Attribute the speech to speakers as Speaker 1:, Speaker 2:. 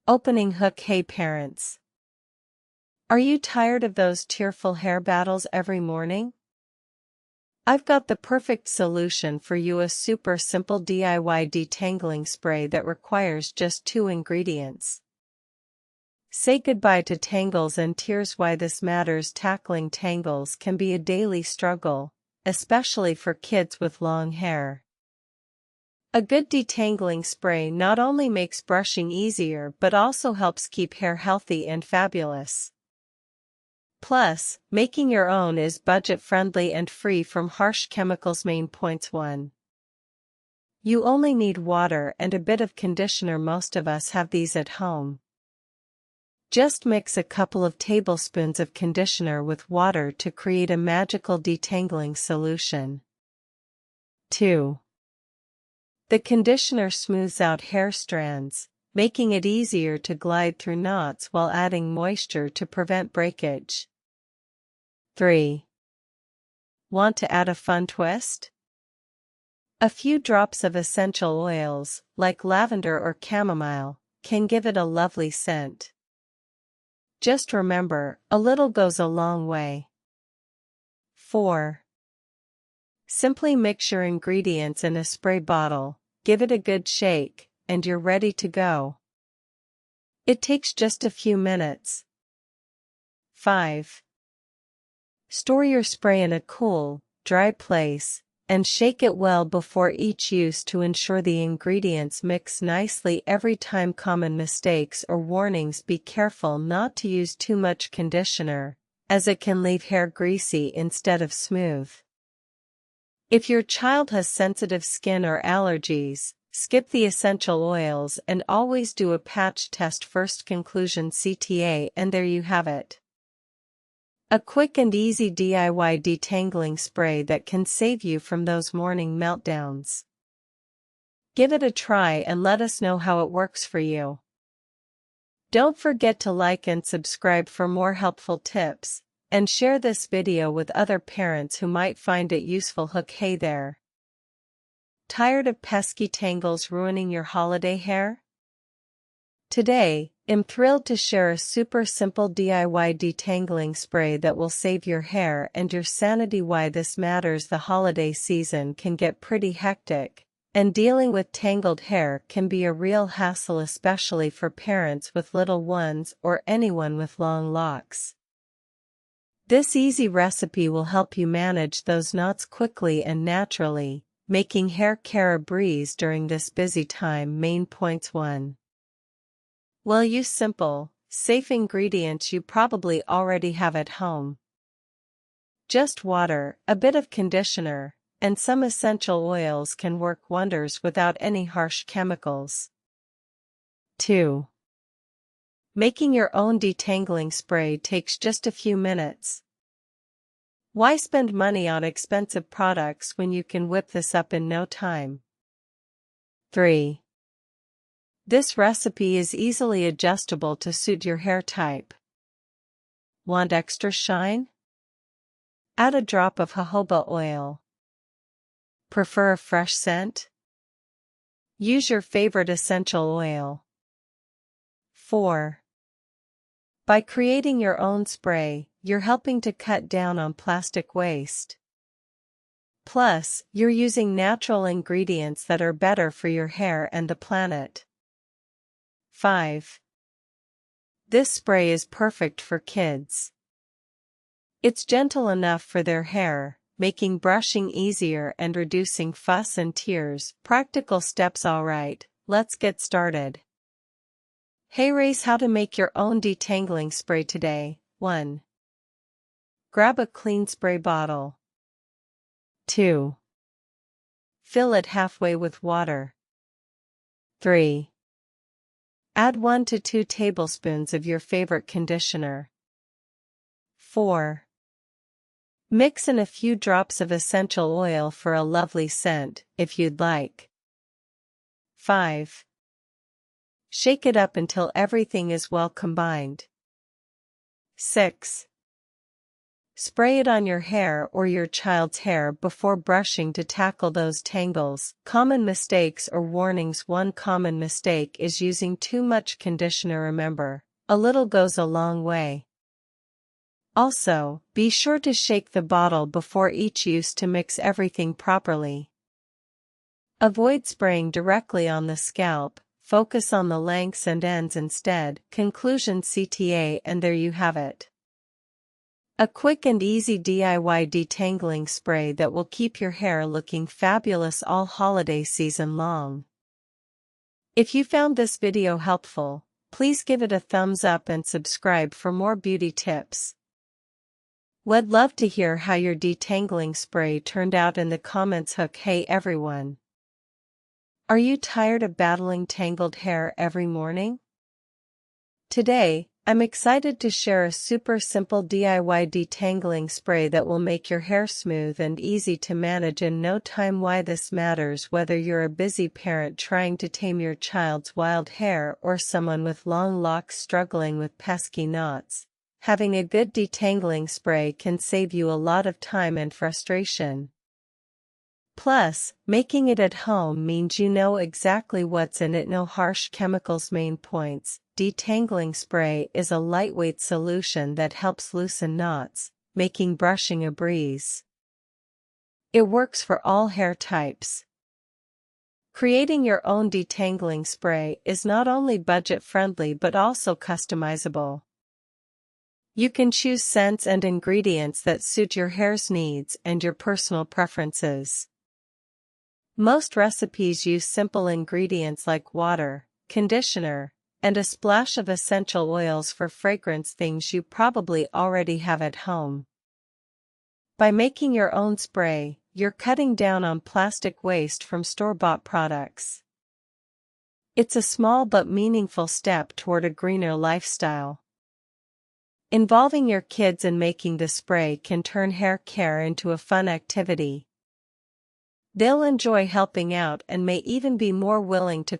Speaker 1: Opening hook. Hey parents! Are you tired of those tearful hair battles every morning? I've got the perfect solution for you, a super simple DIY detangling spray that requires just 2 ingredients. Say goodbye to tangles and tears. Why this matters: tackling tangles can be a daily struggle, especially for kids with long hair. A good detangling spray not only makes brushing easier but also helps keep hair healthy and fabulous. Plus, making your own is budget-friendly and free from harsh chemicals. Main points. 1. You only need water and a bit of conditioner. Most of us have these at home. Just mix a couple of tablespoons of conditioner with water to create a magical detangling solution. 2. The conditioner smooths out hair strands, making it easier to glide through knots while adding moisture to prevent breakage. 3. Want to add a fun twist? A few drops of essential oils, like lavender or chamomile, can give it a lovely scent. Just remember, a little goes a long way. 4. Simply mix your ingredients in a spray bottle, give it a good shake, and you're ready to go. It takes just a few minutes. 5. Store your spray in a cool, dry place, and shake it well before each use to ensure the ingredients mix nicely every time. Common mistakes or warnings: be careful not to use too much conditioner, as it can leave hair greasy instead of smooth. If your child has sensitive skin or allergies, skip the essential oils and always do a patch test first. Conclusion: CTA. And there you have it. A quick and easy DIY detangling spray that can save you from those morning meltdowns. Give it a try and let us know how it works for you. Don't forget to like and subscribe for more helpful tips, and share this video with other parents who might find it useful. Hook. Hey there! Tired of pesky tangles ruining your holiday hair? Today, I'm thrilled to share a super simple DIY detangling spray that will save your hair and your sanity. Why this matters: the holiday season can get pretty hectic, and dealing with tangled hair can be a real hassle, especially for parents with little ones or anyone with long locks. This easy recipe will help you manage those knots quickly and naturally, making hair care a breeze during this busy time. Main points. 1. Well, use simple, safe ingredients you probably already have at home. Just water, a bit of conditioner, and some essential oils can work wonders without any harsh chemicals. 2. Making your own detangling spray takes just a few minutes. Why spend money on expensive products when you can whip this up in no time? 3. This recipe is easily adjustable to suit your hair type. Want extra shine? Add a drop of jojoba oil. Prefer a fresh scent? Use your favorite essential oil. 4. By creating your own spray, you're helping to cut down on plastic waste. Plus, you're using natural ingredients that are better for your hair and the planet. 5. This spray is perfect for kids. It's gentle enough for their hair, making brushing easier and reducing fuss and tears. Practical steps. Alright, let's get started. Hey race, how to make your own detangling spray today. 1. Grab a clean spray bottle. 2. Fill it halfway with water. 3. Add 1 to 2 tablespoons of your favorite conditioner. 4. Mix in a few drops of essential oil for a lovely scent, if you'd like. 5. Shake it up until everything is well combined. 6. Spray it on your hair or your child's hair before brushing to tackle those tangles. Common mistakes or warnings. One common mistake is using too much conditioner. Remember, a little goes a long way. Also, be sure to shake the bottle before each use to mix everything properly. Avoid spraying directly on the scalp, focus on the lengths and ends instead. Conclusion CTA. And there you have it. A quick and easy DIY detangling spray that will keep your hair looking fabulous all holiday season long. If you found this video helpful, please give it a thumbs up and subscribe for more beauty tips. Would love to hear how your detangling spray turned out in the comments. Hey everyone! Are you tired of battling tangled hair every morning? Today, I'm excited to share a super simple DIY detangling spray that will make your hair smooth and easy to manage in no time. Why this matters: whether you're a busy parent trying to tame your child's wild hair or someone with long locks struggling with pesky knots, having a good detangling spray can save you a lot of time and frustration. Plus, making it at home means you know exactly what's in it. No harsh chemicals. Main points: detangling spray is a lightweight solution that helps loosen knots, making brushing a breeze. It works for all hair types. Creating your own detangling spray is not only budget-friendly but also customizable. You can choose scents and ingredients that suit your hair's needs and your personal preferences. Most recipes use simple ingredients like water, conditioner, and a splash of essential oils for fragrance, things you probably already have at home. By making your own spray, you're cutting down on plastic waste from store-bought products. It's a small but meaningful step toward a greener lifestyle. Involving your kids in making the spray can turn hair care into a fun activity. They'll enjoy helping out and may even be more willing to